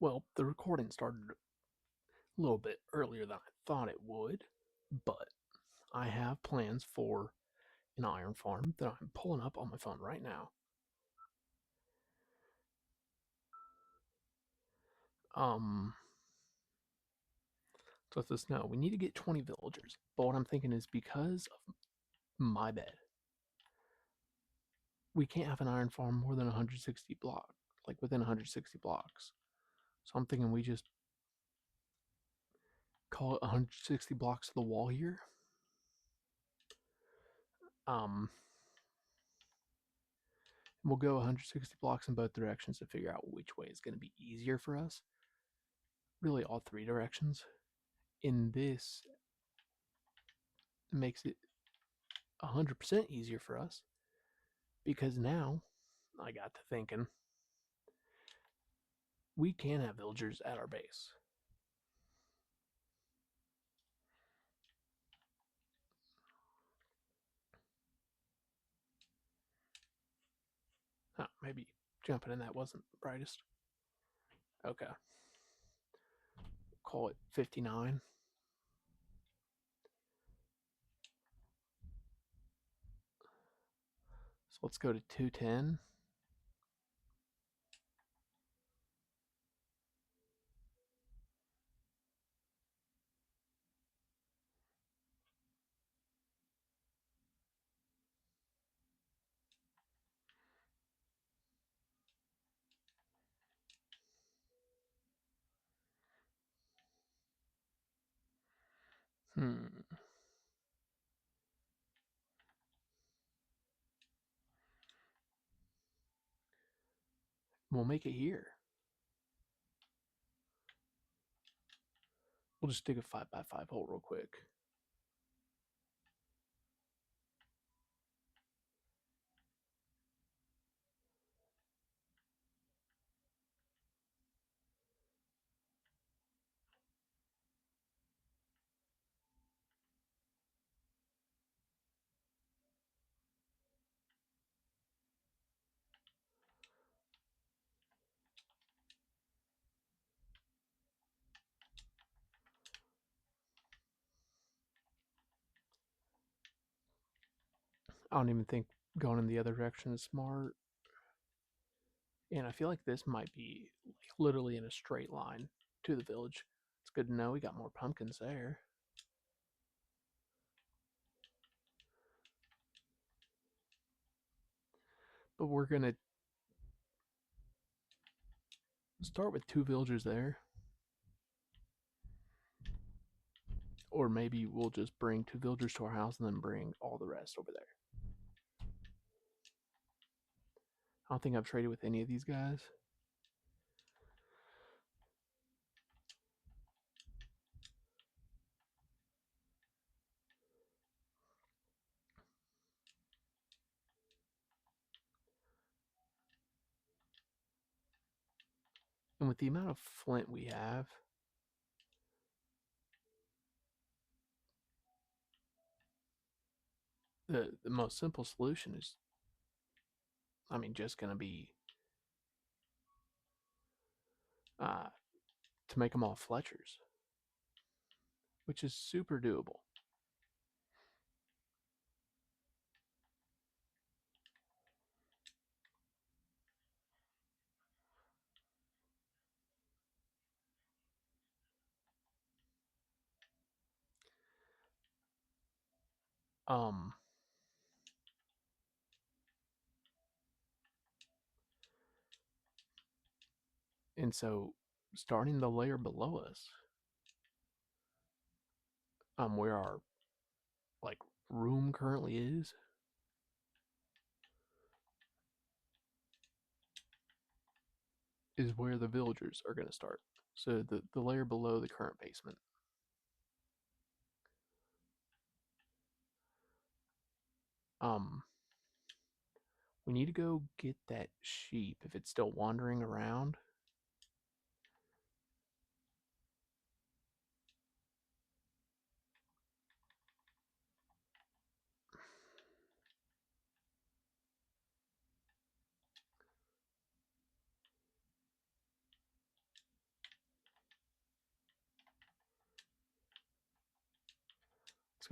Well, the recording started a little bit earlier than I thought it would, but I have plans for an iron farm that I'm pulling up on my phone right now. So let us know. We need to get 20 villagers, but what I'm thinking is because of my bed, we can't have an iron farm more than 160 blocks, like within 160 blocks. So I'm thinking we just call it 160 blocks to the wall here. We'll go 160 blocks in both directions to figure out which way is going to be easier for us. Really, all three directions. In this, it makes it 100% easier for us because now I got to thinking we can have villagers at our base. Huh, maybe jumping in that wasn't the brightest. Okay. Call it 59. So let's go to 210. We'll make it here. We'll just dig a 5x5 hole real quick. I don't even think going in the other direction is smart. And I feel like this might be like literally in a straight line to the village. It's good to know we got more pumpkins there. But we're going to start with 2 villagers there. Or maybe we'll just bring 2 villagers to our house and then bring all the rest over there. I don't think I've traded with any of these guys. And with the amount of flint we have, the most simple solution is, just going to be to make them all Fletchers, which is super doable. And so starting the layer below us, where our like room currently is where the villagers are going to start. So the layer below the current basement. We need to go get that sheep if it's still wandering around.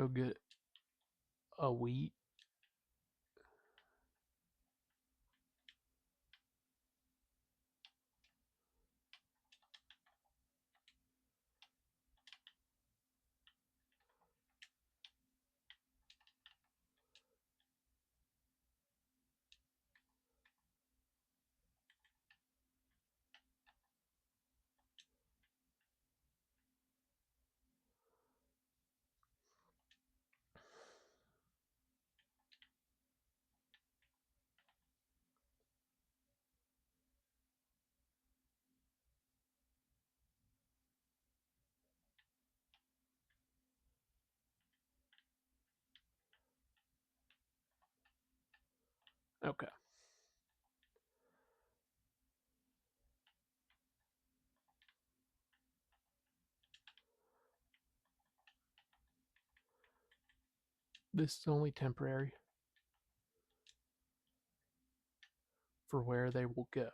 So get a wheat. Okay. This is only temporary for where they will go.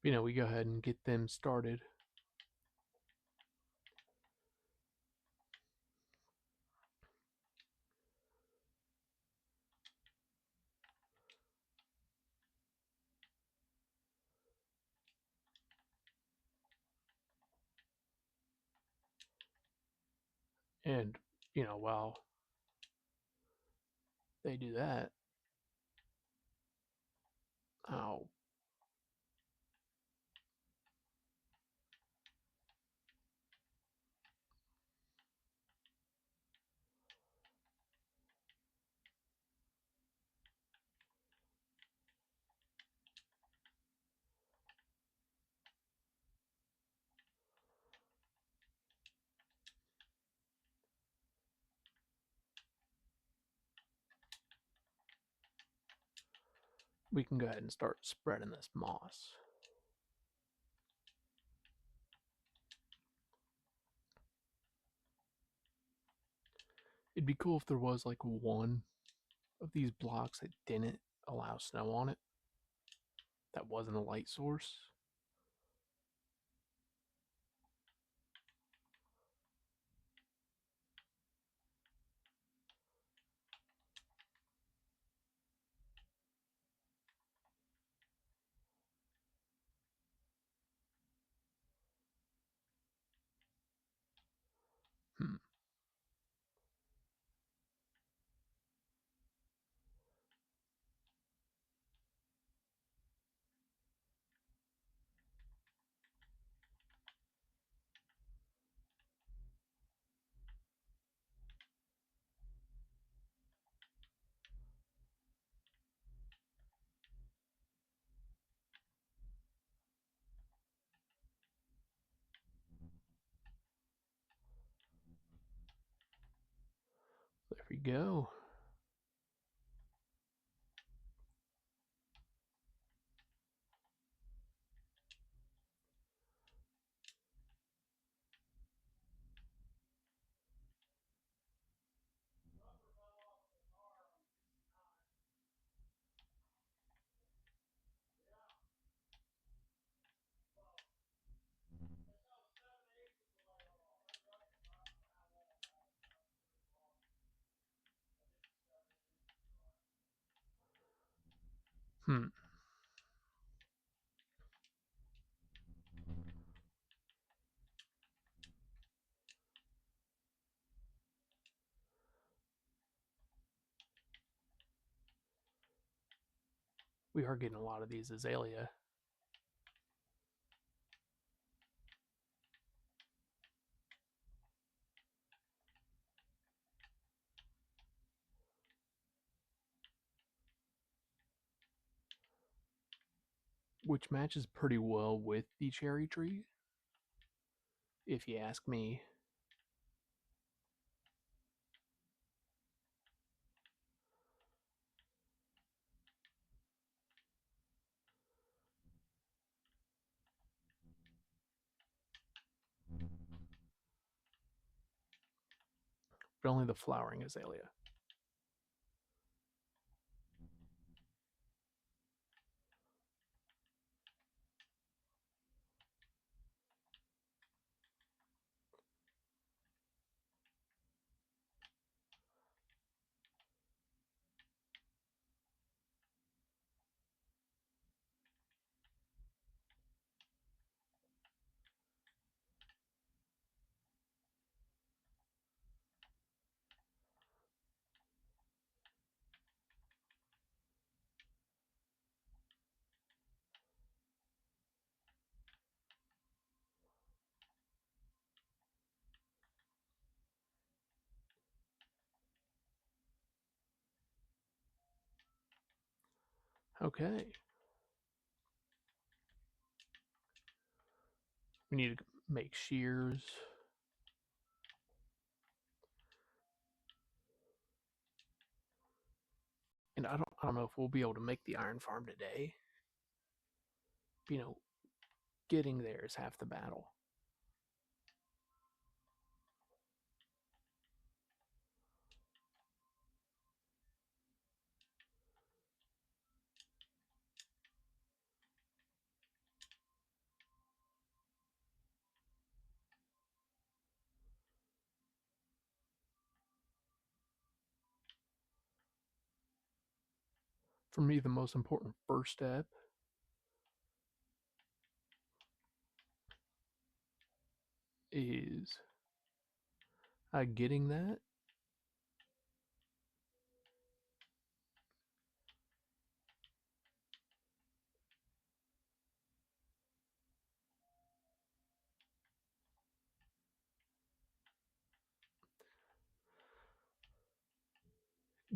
We go ahead and get them started. And, while they do that, I'll we can go ahead and start spreading this moss. It'd be cool if there was like one of these blocks that didn't allow snow on it, that wasn't a light source. Hmm. There we go. Hmm. We are getting a lot of these azalea. Which matches pretty well with the cherry tree, if you ask me. But only the flowering azalea. Okay. We need to make shears. And I don't know if we'll be able to make the iron farm today. You know, getting there is half the battle. For me, the most important first step is getting that.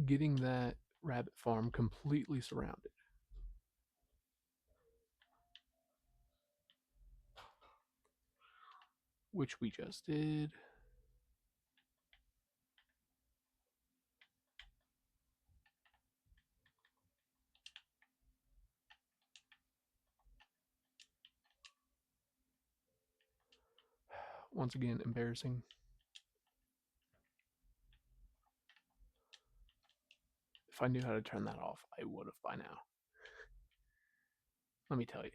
Getting that rabbit farm completely surrounded, which we just did. Once again, embarrassing. If I knew how to turn that off, I would have by now. Let me tell you.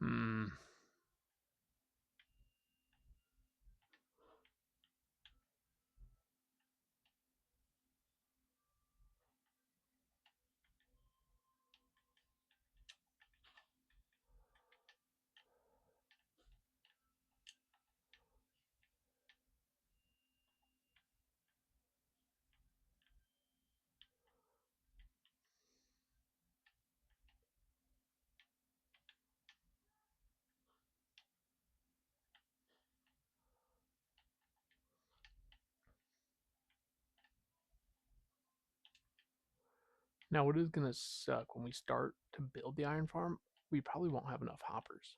Hmm. Now, what is going to suck when we start to build the iron farm? We probably won't have enough hoppers.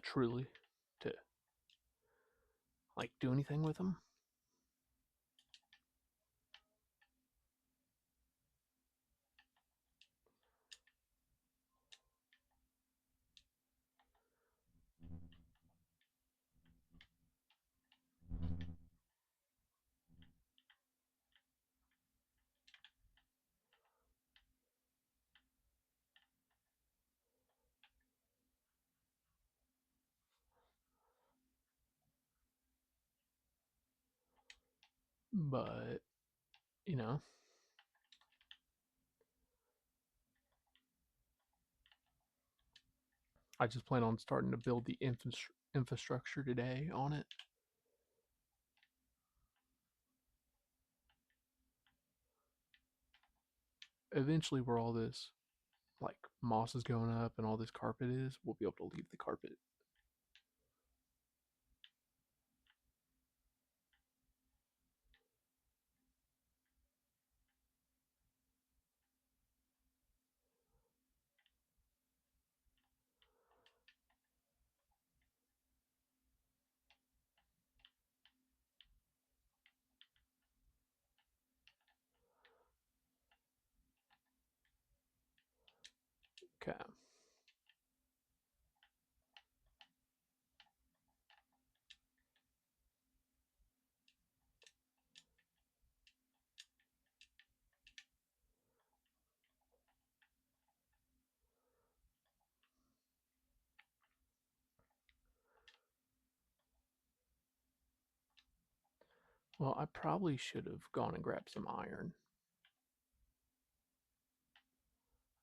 Truly, to like do anything with them. But, you know, I just plan on starting to build the infrastructure today on it. Eventually, where all this like moss is going up and all this carpet is, we'll be able to leave the carpet. Okay. Well, I probably should have gone and grabbed some iron.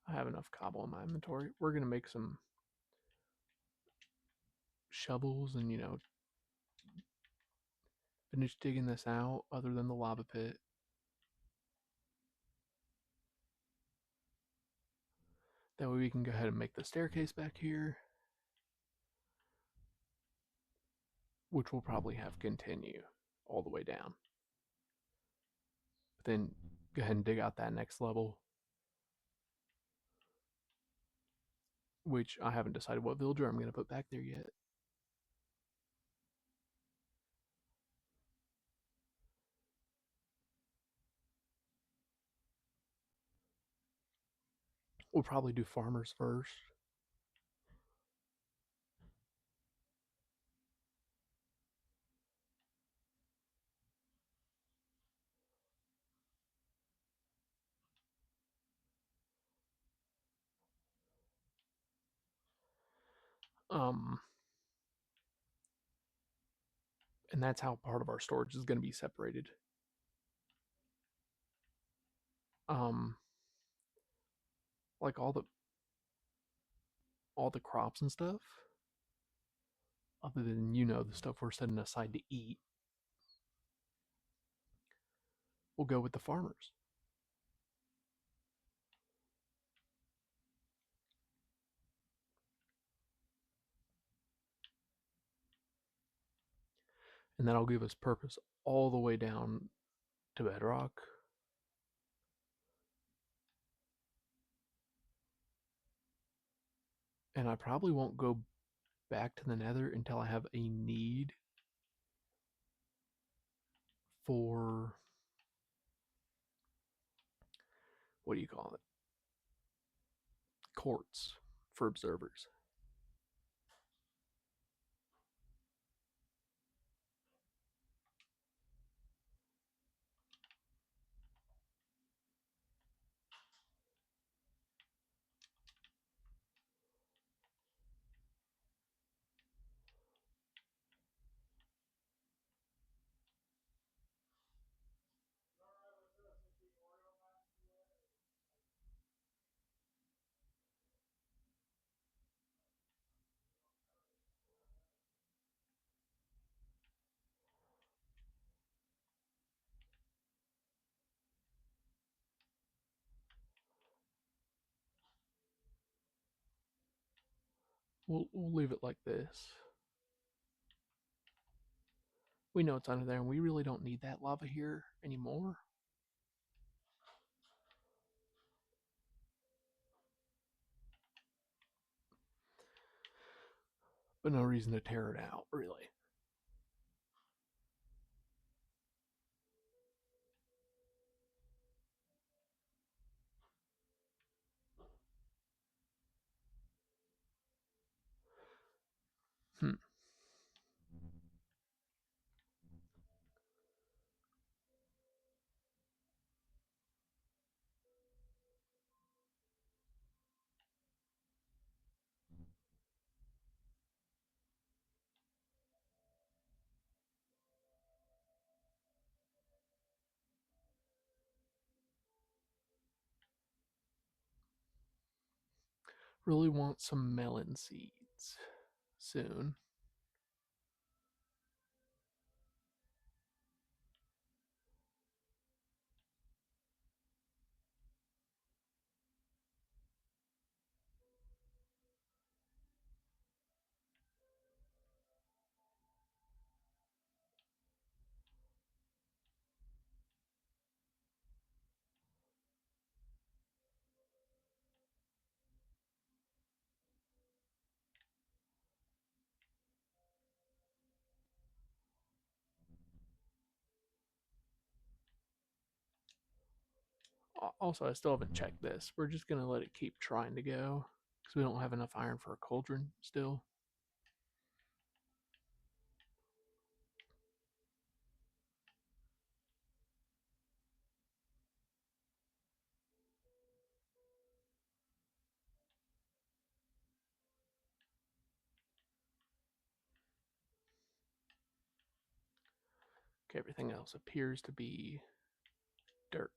I have enough cobble in my inventory. We're going to make some shovels and, finish digging this out other than the lava pit. That way we can go ahead and make the staircase back here, which we'll probably have continue all the way down. But then go ahead and dig out that next level, which I haven't decided what villager I'm going to put back there yet. We'll probably do farmers first. Um, and that's how part of our storage is going to be separated. Um, like all the crops and stuff, other than the stuff we're setting aside to eat, will go with the farmers. And that'll give us purpose all the way down to bedrock. And I probably won't go back to the nether until I have a need for, what do you call it? Quartz for observers. We'll leave it like this. We know it's under there, and we really don't need that lava here anymore. But no reason to tear it out, really. Hmm. Really want some melon seeds soon. Also, I still haven't checked this. We're just gonna let it keep trying to go because we don't have enough iron for a cauldron still. Everything else appears to be dirt.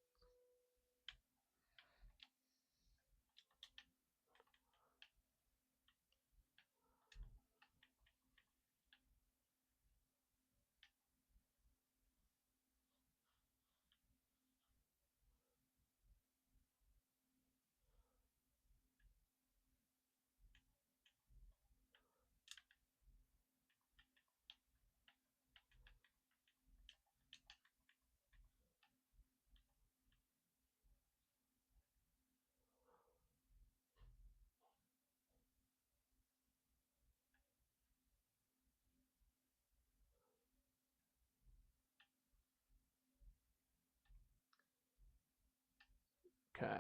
Okay.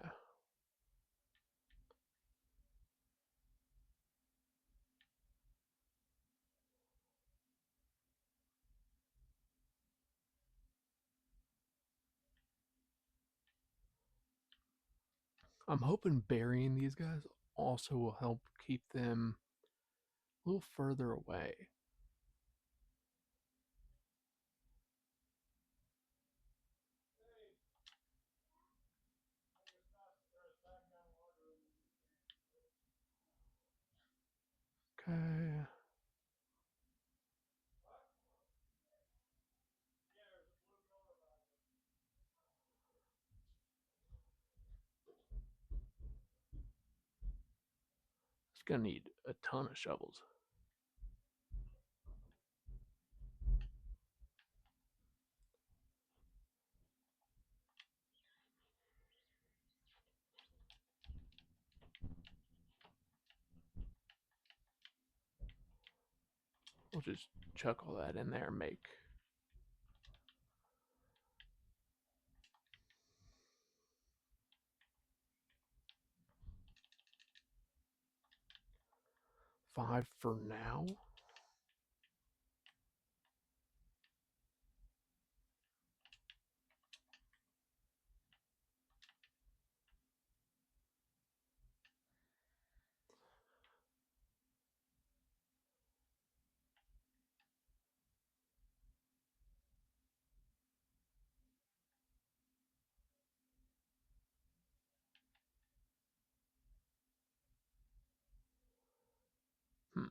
I'm hoping burying these guys also will help keep them a little further away. Okay. It's gonna need a ton of shovels. We'll just chuck all that in there and make 5 for now. Hmm.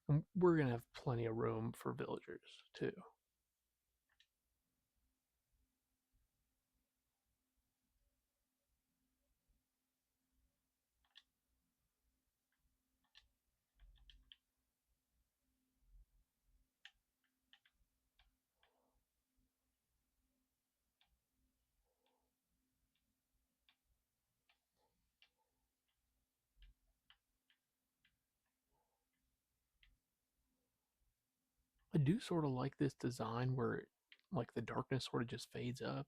And we're gonna have plenty of room for villagers too. I do sort of like this design where like the darkness sort of just fades up.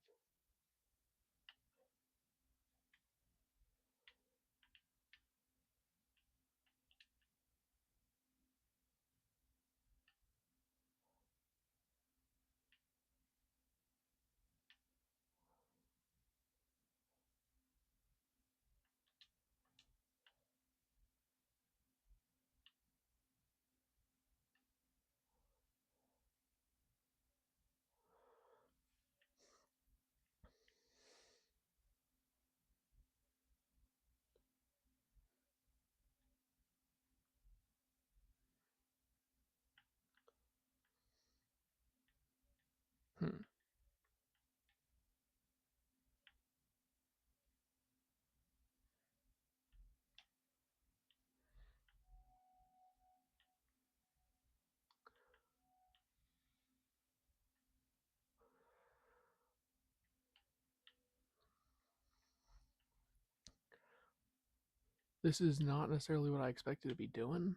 This is not necessarily what I expected to be doing.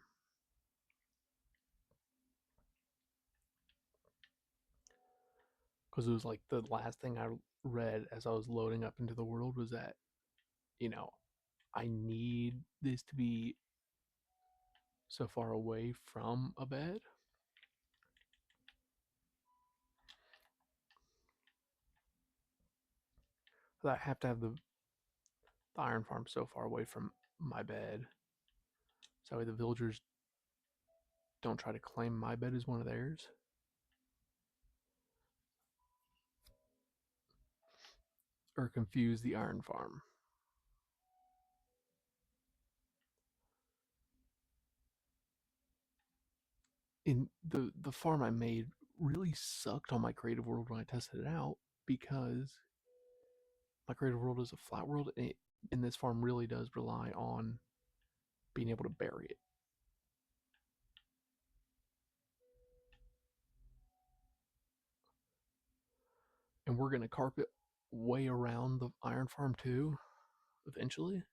Because it was like the last thing I read as I was loading up into the world was that, you know, I need this to be so far away from a bed that I have to have the iron farm so far away from my bed. So the villagers don't try to claim my bed as one of theirs. Or confuse the iron farm. In the farm I made really sucked on my creative world when I tested it out because my creative world is a flat world and this farm really does rely on being able to bury it. And we're gonna carpet way around the iron farm too, eventually.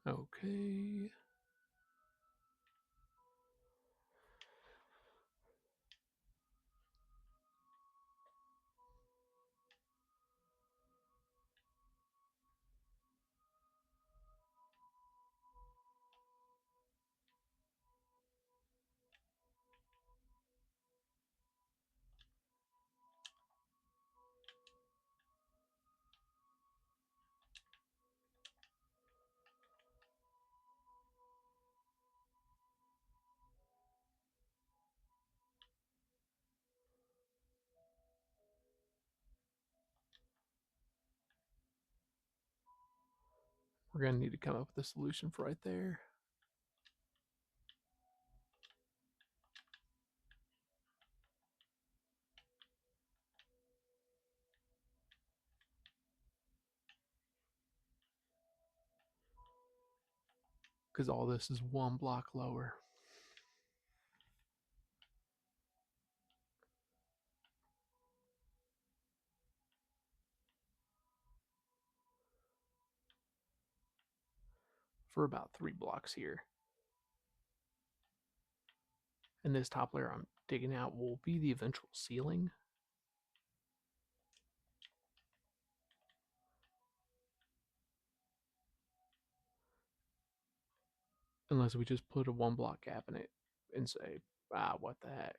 Okay. We're gonna need to come up with a solution for right there. Because all this is one block lower. For about 3 blocks here. And this top layer I'm digging out will be the eventual ceiling. Unless we just put a 1 block gap in it and say, what the heck.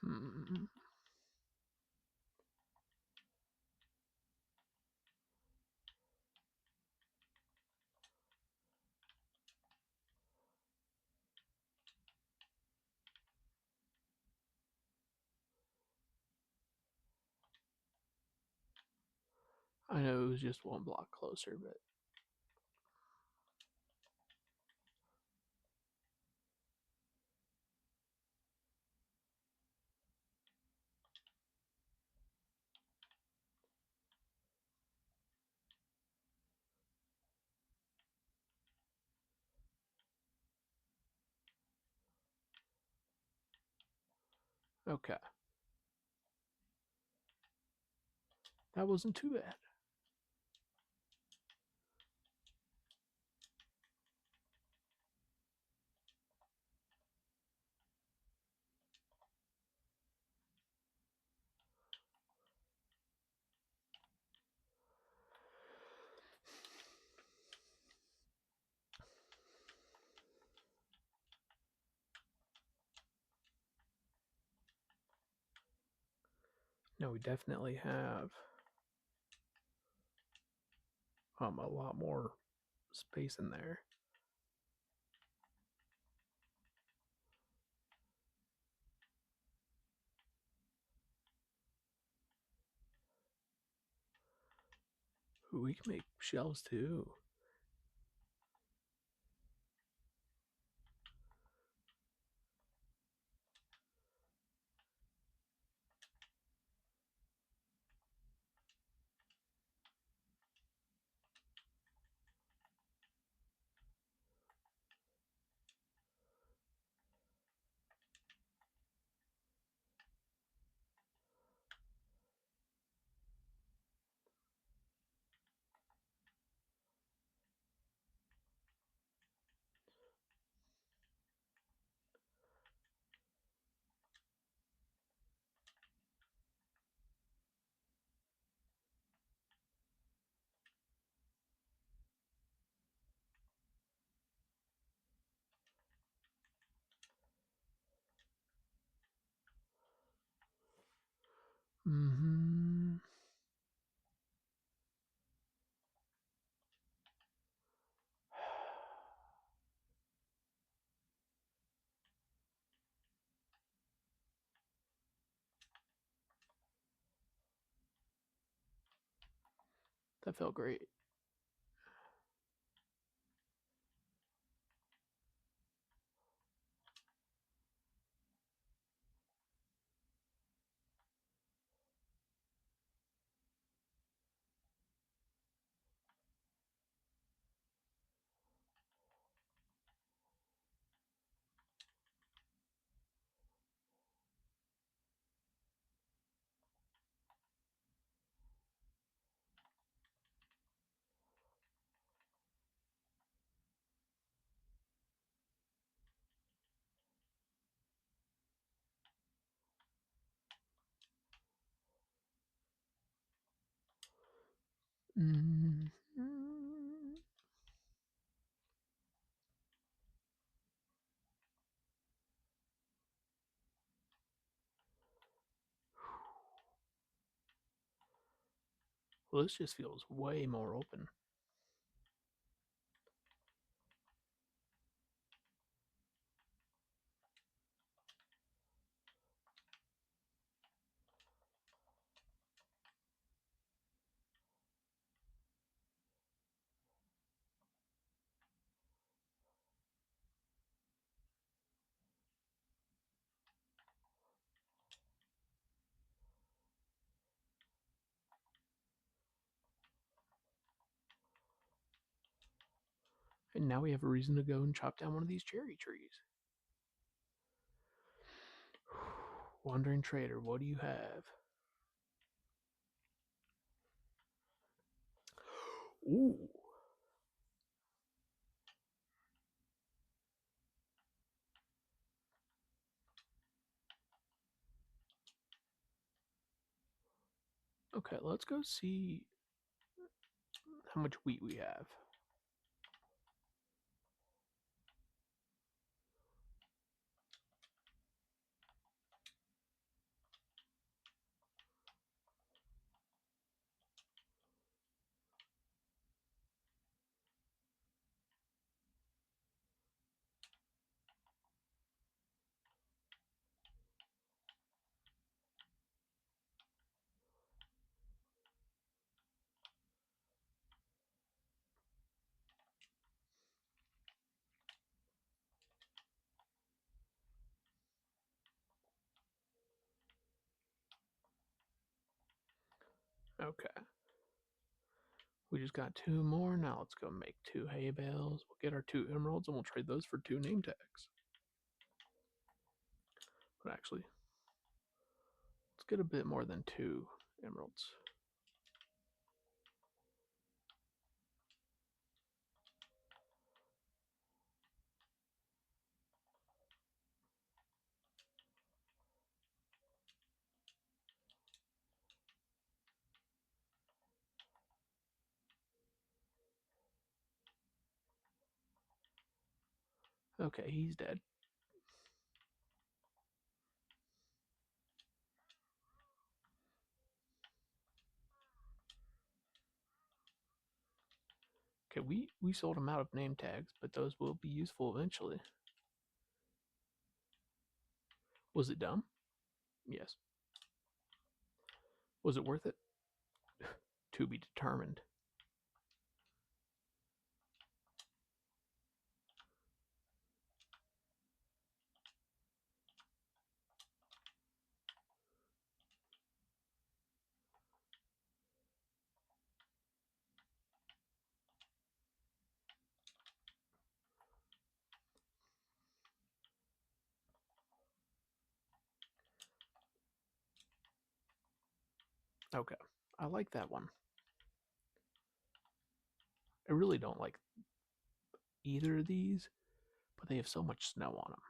Hmm. I know it was just 1 block closer, but Okay. That wasn't too bad. No, we definitely have a lot more space in there. Ooh, we can make shelves too. Mm-hmm. That felt great. Mm-hmm. Well, this just feels way more open. And now we have a reason to go and chop down one of these cherry trees. Wandering trader, what do you have? Ooh. Okay, let's go see how much wheat we have. Okay. We just got two more. Now let's go make two hay bales. We'll get our two emeralds and we'll trade those for two name tags. But actually, Let's get a bit more than 2 emeralds. Okay, he's dead. Okay, we sold him out of name tags, but those will be useful eventually. Was it dumb? Yes. Was it worth it? To be determined. Okay, I like that one. I really don't like either of these, but they have so much snow on them.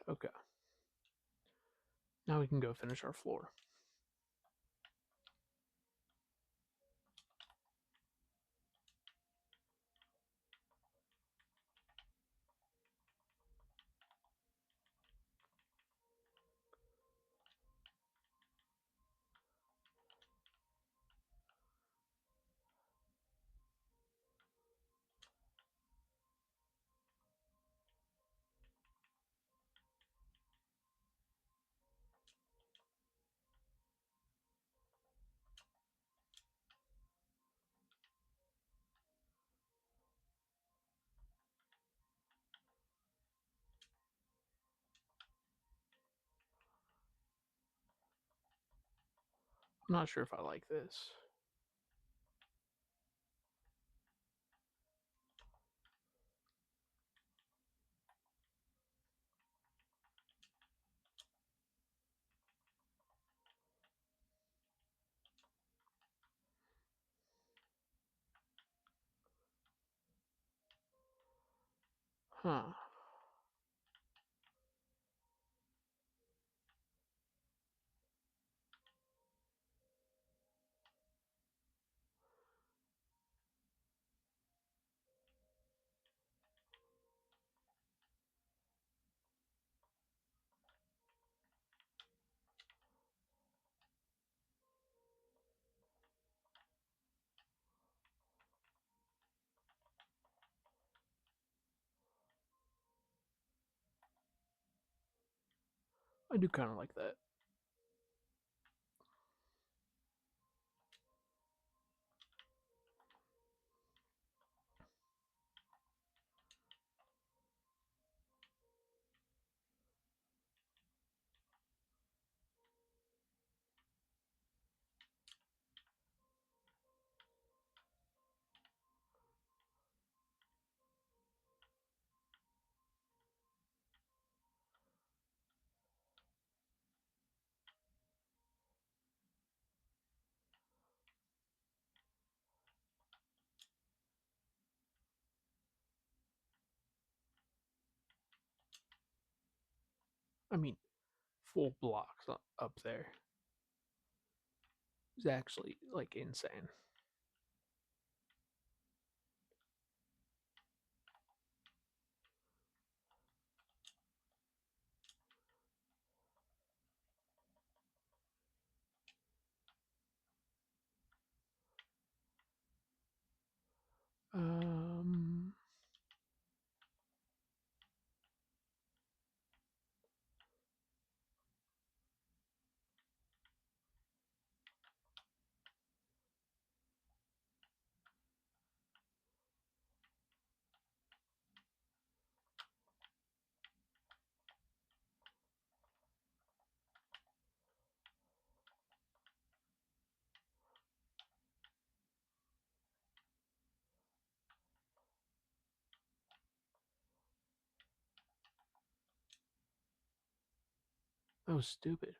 Okay. Now we can go finish our floor. I'm not sure if I like this. Huh. I do kind of like that. I mean, full blocks up there is actually like insane. That was stupid.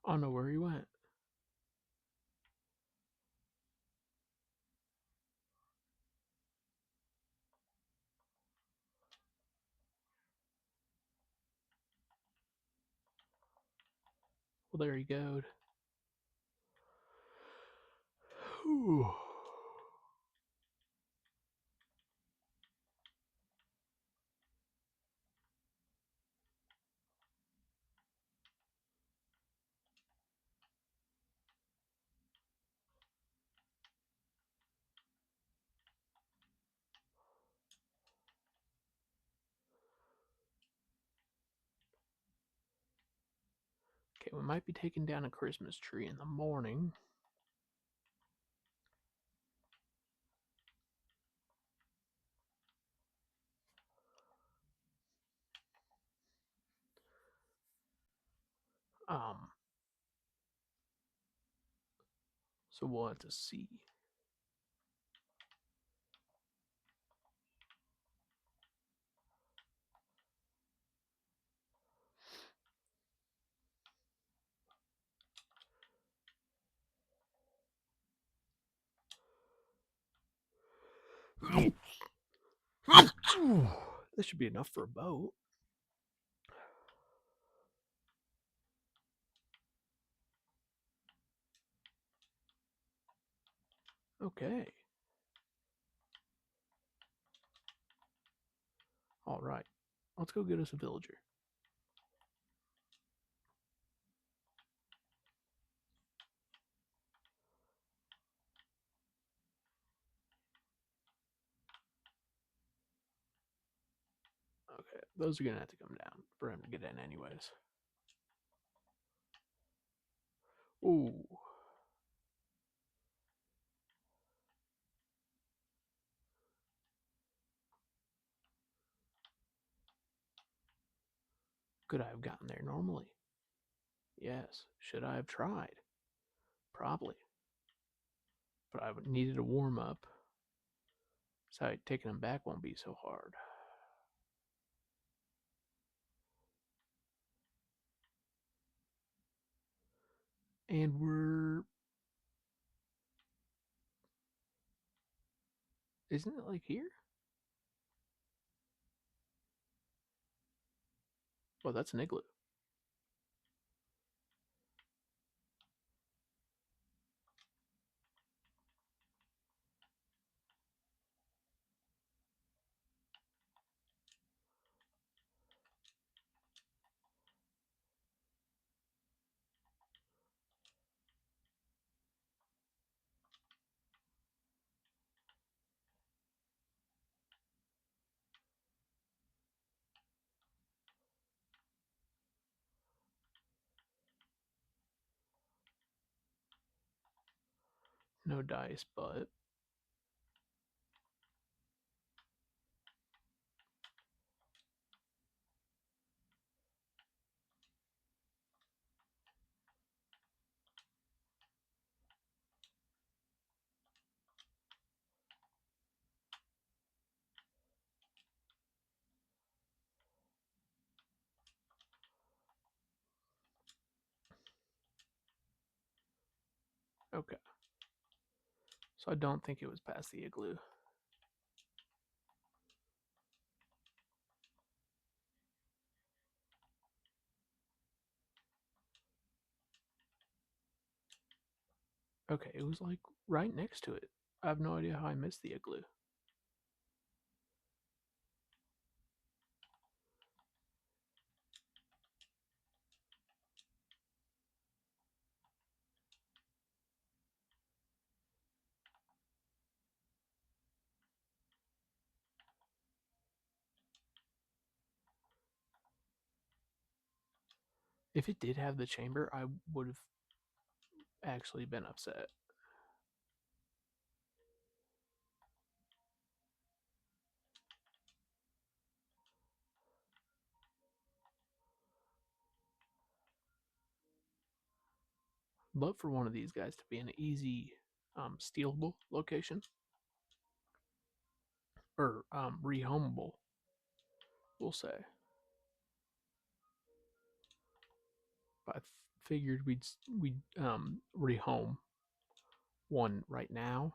I don't know where he went. Well, there he goes. Okay, we might be taking down a Christmas tree in the morning. Um, so we'll have to see. This should be enough for a boat. Okay. All right. Let's go get us a villager. Okay, those are gonna have to come down for him to get in, anyways. Ooh. Could I have gotten there normally? Yes. Should I have tried? Probably. But I needed a warm up, so taking him back won't be so hard. And we're. Isn't it like here? Oh, that's an igloo. No dice, but. Okay. So I don't think it was past the igloo. Okay, it was like right next to it. I have no idea how I missed the igloo. If it did have the chamber, I would have actually been upset. But for one of these guys to be an easy stealable location or rehomable, we'll say. I figured we'd rehome one right now.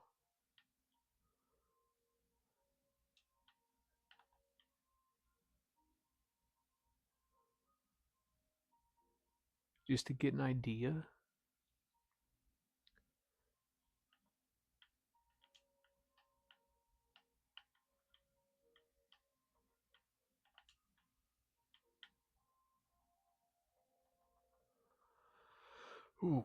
Just to get an idea. Ooh.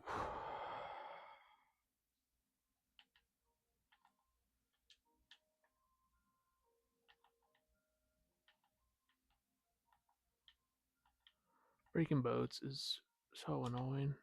Breaking boats is so annoying.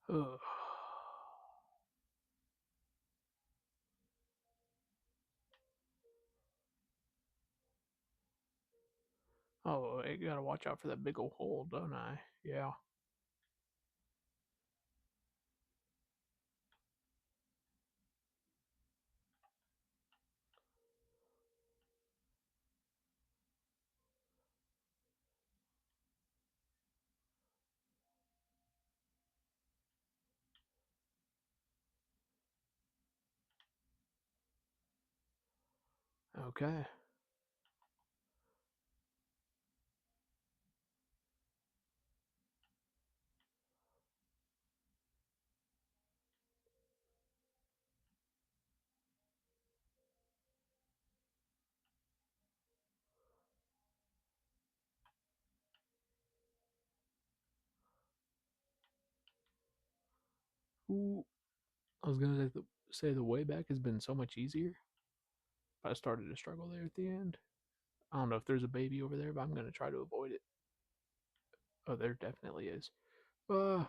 Ugh. Oh, I gotta watch out for that big old hole, don't I? Yeah. Okay. Ooh, I was gonna say the way back has been so much easier. I started to struggle there at the end. I don't know if there's a baby over there, but I'm gonna try to avoid it. Oh, there definitely is. Uh,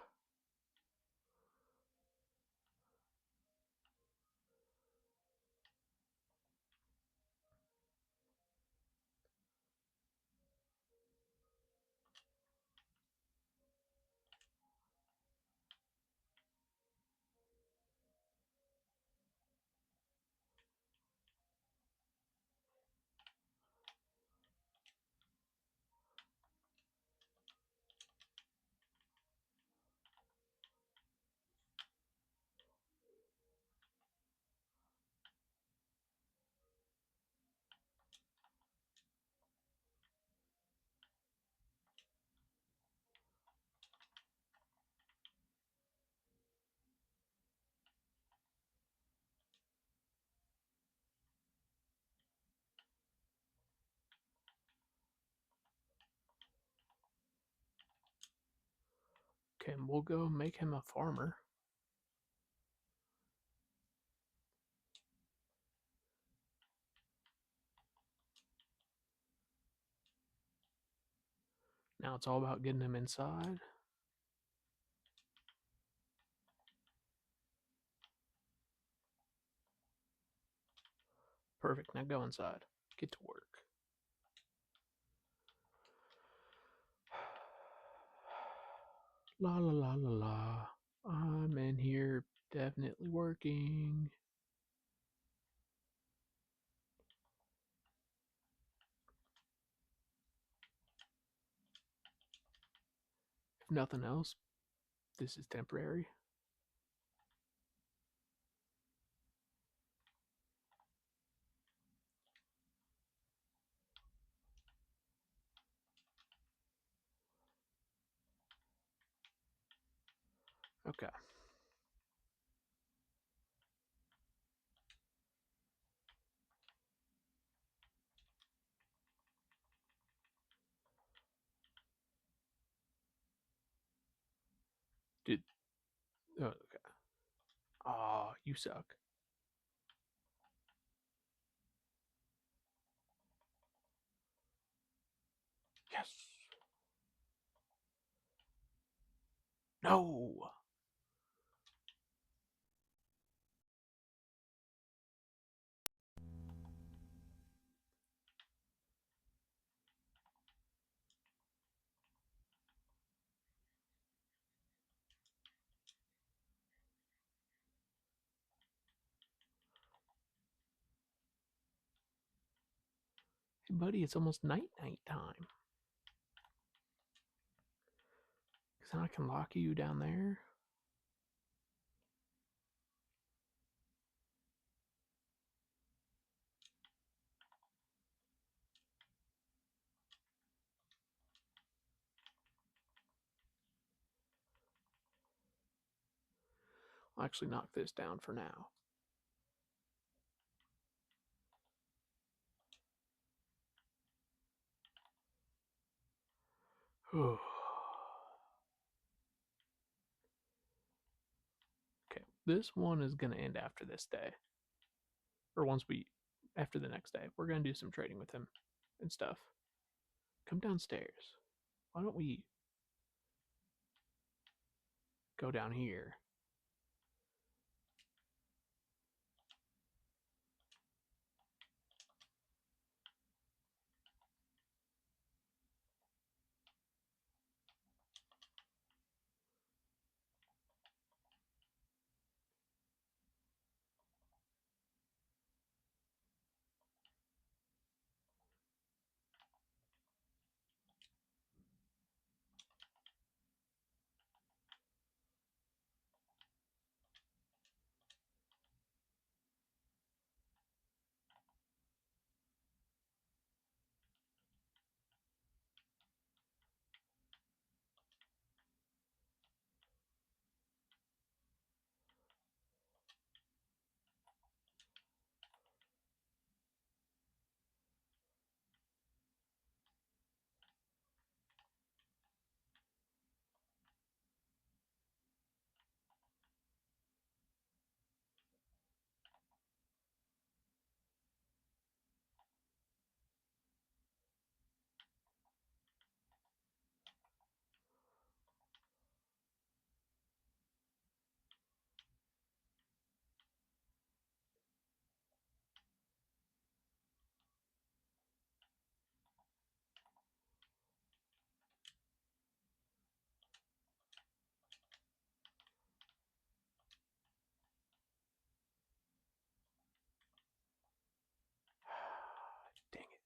okay, we'll go make him a farmer. Now it's all about getting him inside. Perfect. Now go inside. Get to work. La la la la la. I'm in here definitely working. If nothing else, this is temporary. Okay. Did oh, okay. Ah, you suck. Yes. No. Hey, buddy, it's almost night time. Because I can lock you down there. I'll actually knock this down for now. Okay, this one is going to end after this day. Or after the next day. We're going to do some trading with him and stuff. Come downstairs. Why don't we go down here? Dang it.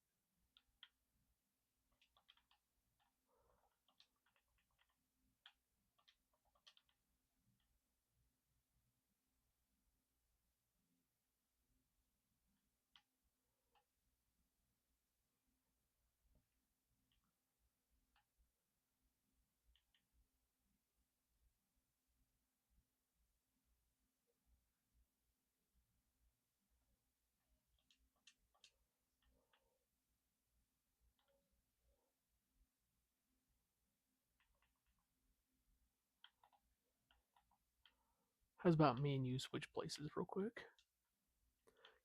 How's about me and you switch places real quick?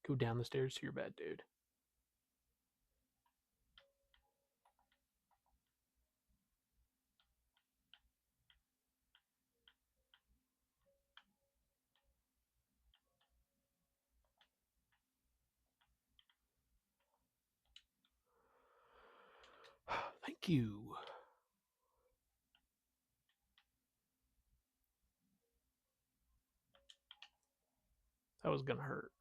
Go down the stairs to your bed, dude. Thank you. That was gonna hurt.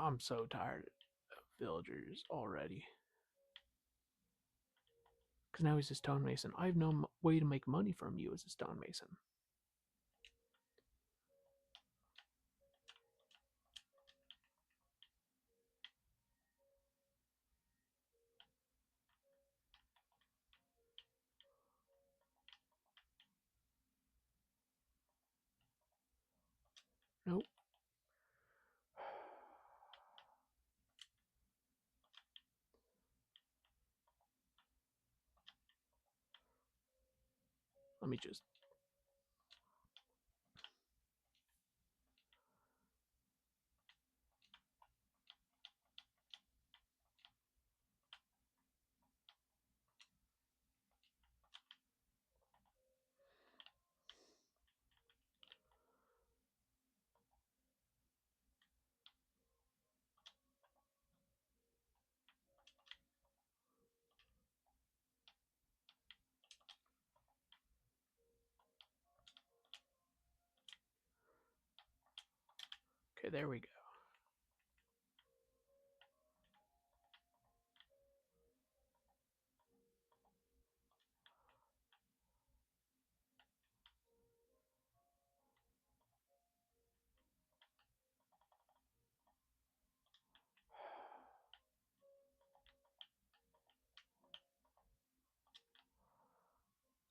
I'm so tired of villagers already. Because now he's a stonemason. I have no way to make money from you as a stonemason. Nope. Let me just. Okay, there we go.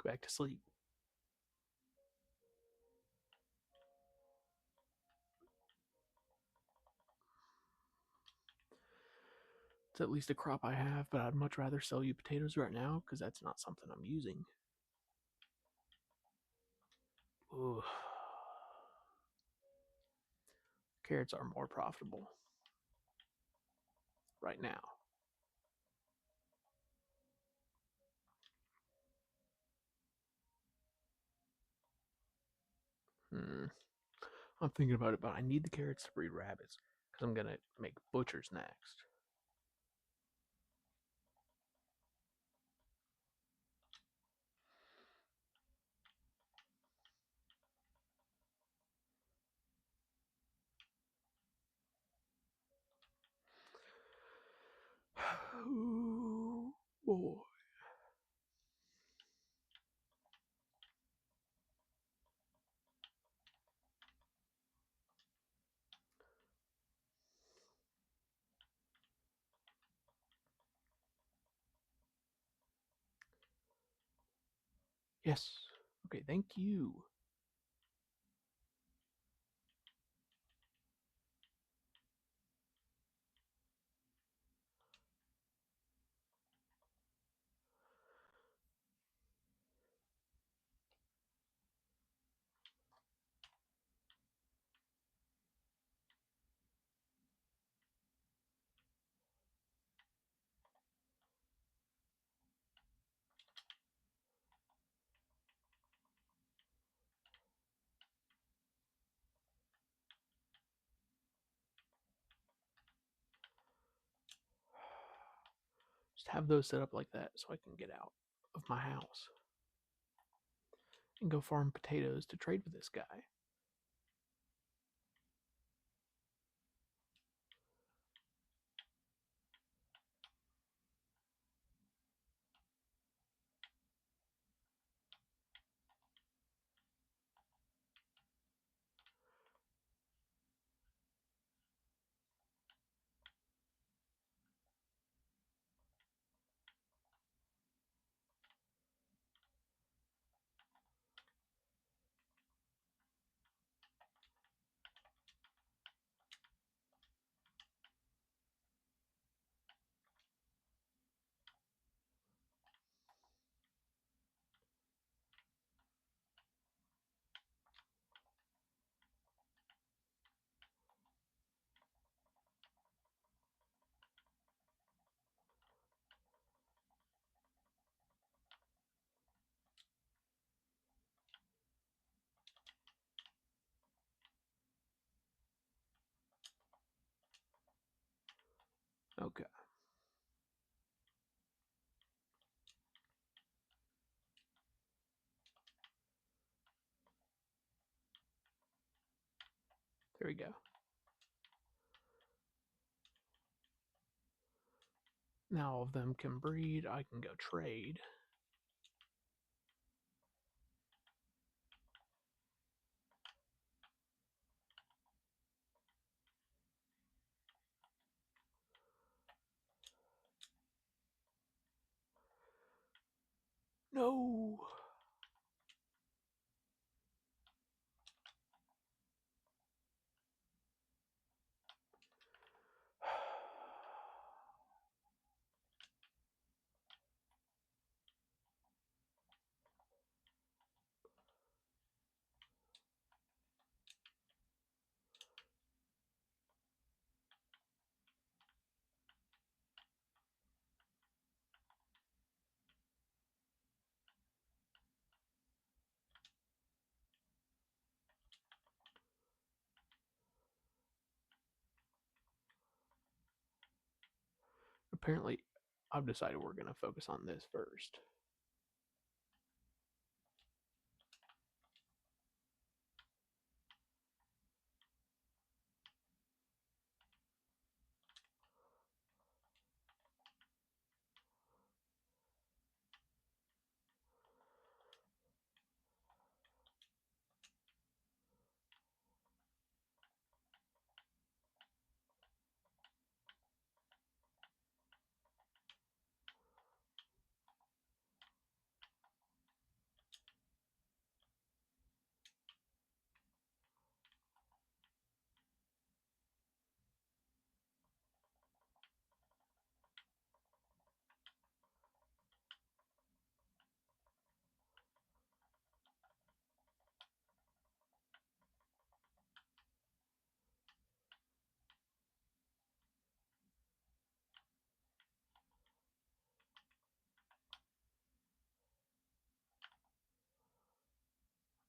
Go back to sleep. It's at least a crop I have, but I'd much rather sell you potatoes right now because that's not something I'm using. Ooh. Carrots are more profitable right now. I'm thinking about it, but I need the carrots to breed rabbits because I'm going to make butchers next. Ooh, boy. Yes. Okay, thank you. Just have those set up like that so I can get out of my house and go farm potatoes to trade with this guy. There we go. Now all of them can breed. I can go trade. No. Apparently, I've decided we're going to focus on this first.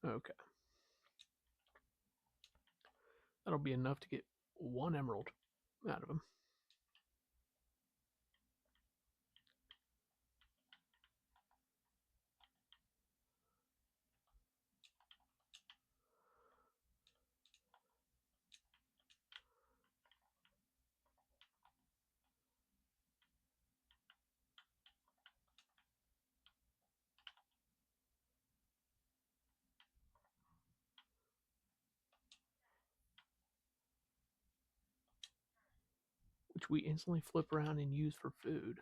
Okay. That'll be enough to get one emerald out of him. Which we instantly flip around and use for food.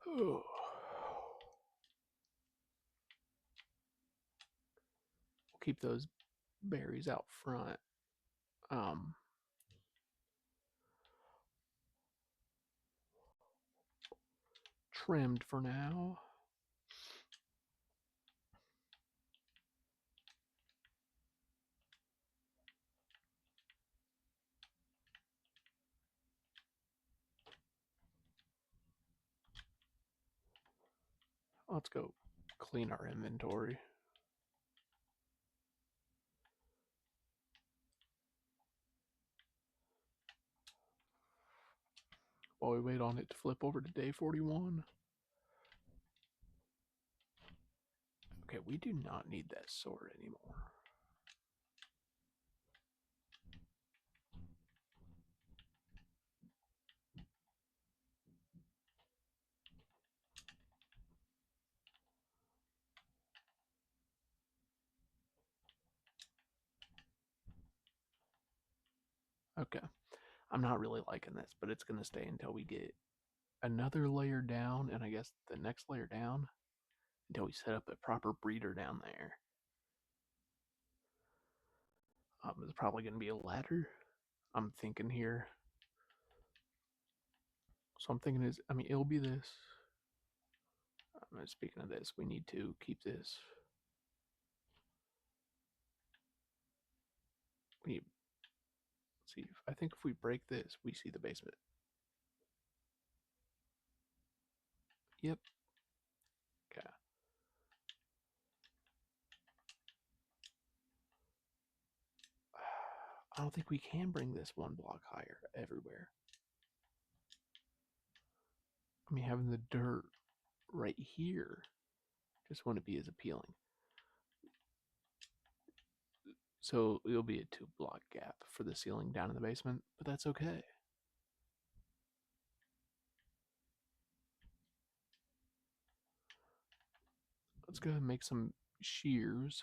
We'll keep those berries out front. Trimmed for now. Let's go clean our inventory. While we wait on it to flip over to day 41. Okay, we do not need that sword anymore. Okay, I'm not really liking this, but it's going to stay until we get another layer down, and I guess the next layer down, until we set up a proper breeder down there. It's probably going to be a ladder, I'm thinking here. So I'm thinking is, I mean, it'll be this. Speaking of this, we need to keep this. We need, see, I think if we break this, we see the basement. Yep. Okay. I don't think we can bring this one block higher everywhere. I mean, having the dirt right here just wouldn't be as appealing. So it'll be a 2 block gap for the ceiling down in the basement, but that's okay. Let's go ahead and make some shears.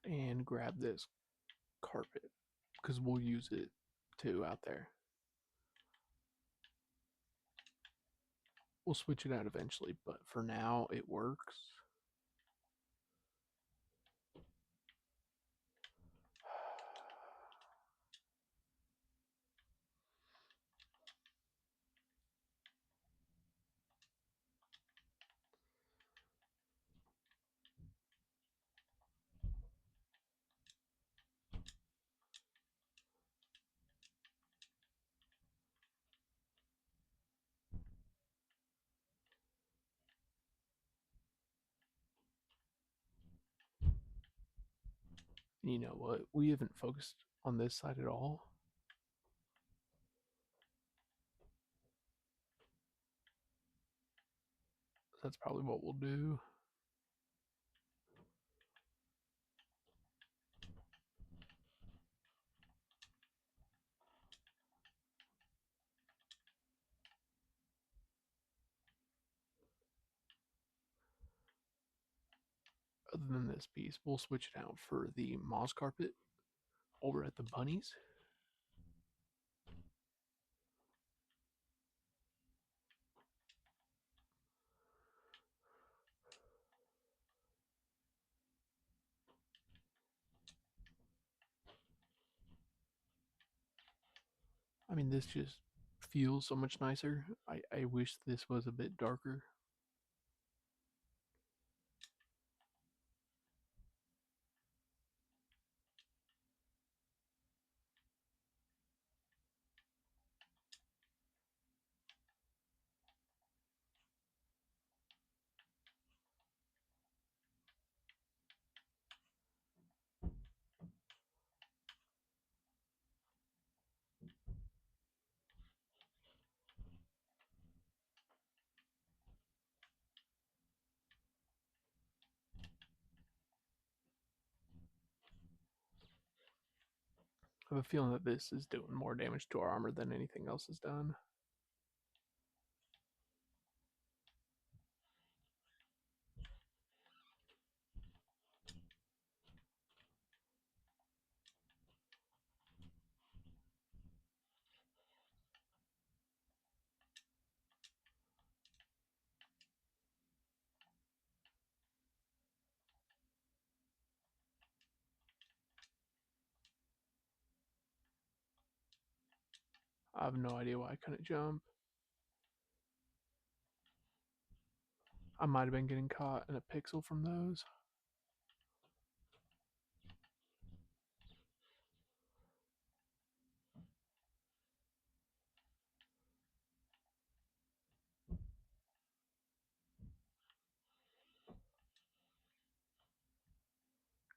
And grab this carpet because we'll use it too out there. We'll switch it out eventually, but for now it works. You know what? We haven't focused on this side at all. That's probably what we'll do. Other than this piece, we'll switch it out for the moss carpet over at the bunnies. I mean, this just feels so much nicer. I wish this was a bit darker. I have a feeling that this is doing more damage to our armor than anything else has done. I have no idea why I couldn't jump. I might have been getting caught in a pixel from those.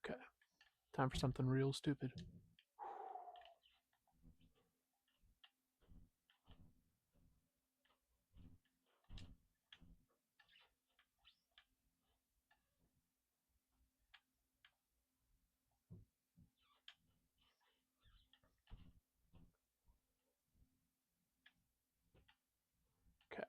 Okay, time for something real stupid. Okay.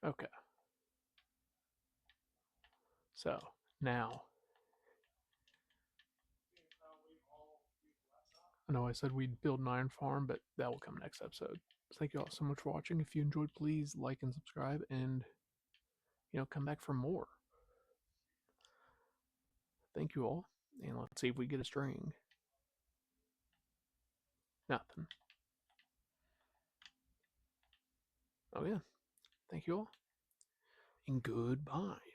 Okay. So now I know I said we'd build an iron farm, but that will come next episode. Thank you all so much for watching. If you enjoyed, please like and subscribe, and come back for more. Thank you all, and let's see if we get a string. Nothing. Oh yeah. Thank you all, and goodbye.